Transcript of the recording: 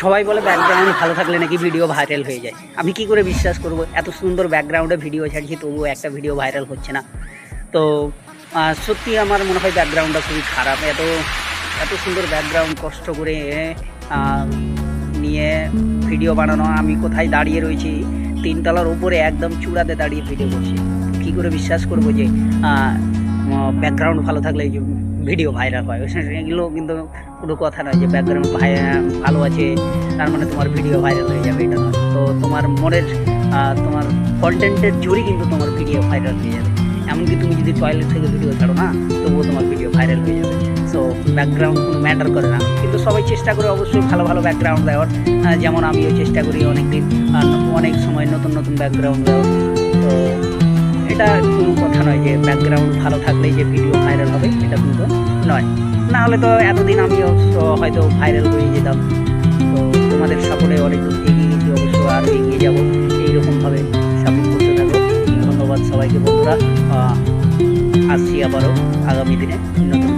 সবাই বলে ব্যাকগ্রাউন্ড ভালো থাকলে নাকি ভিডিও ভাইরাল হয়ে যায়। আমি কি করে বিশ্বাস করব? এত সুন্দর ব্যাকগ্রাউন্ডে ভিডিও ছাড়ছি তবুও একটা ভিডিও ভাইরাল হচ্ছে না। তো সত্যি আমার মনে হয় ব্যাকগ্রাউন্ডটা খুবই খারাপ। এত এত সুন্দর ব্যাকগ্রাউন্ড কষ্ট করে নিয়ে ভিডিও বানানো। আমি কোথায় দাঁড়িয়ে রয়েছি, 3 তলার উপরে একদম চূড়াতে দাঁড়িয়ে ভিডিও করছি। কী করে বিশ্বাস করবো যে ব্যাকগ্রাউন্ড ভালো থাকলে ভিডিও ভাইরাল হয়? এগুলো কিন্তু কোনো কথা নয় যে ব্যাকগ্রাউন্ড ভালো আছে তার মানে তোমার ভিডিও ভাইরাল হয়ে যাবে, এটা নয়। তো তোমার মনের তোমার কন্টেন্টের জোরই কিন্তু তোমার ভিডিও ভাইরাল হয়ে যাবে। এমনকি তুমি যদি টয়লেট থেকে ভিডিও ছাড়ো না, তবুও তোমার ভিডিও ভাইরাল হয়ে যাবে। সো ব্যাকগ্রাউন্ড কোনো ম্যাটার করে না, কিন্তু সবাই চেষ্টা করে অবশ্যই ভালো ভালো ব্যাকগ্রাউন্ড দেওয়ার। যেমন আমিও চেষ্টা করি অনেক সময় নতুন নতুন ব্যাকগ্রাউন্ড দেওয়ার। তো এটা কোনো কথা নয় যে ব্যাকগ্রাউন্ড ভালো থাকলেই যে ভিডিও ভাইরাল হবে, এটা কিন্তু নয়। না হলে তো এতদিন আমিও হয়তো ভাইরাল হয়ে যেতাম। তো তোমাদের সাপোর্টে অনেক এগিয়ে গেছি, অবশ্য আরও এগিয়ে যাবো। এইরকমভাবে সাপোর্ট করতে থাকো। ধন্যবাদ সবাইকে বন্ধুরা। আসছি আবারও আগামী দিনে নতুন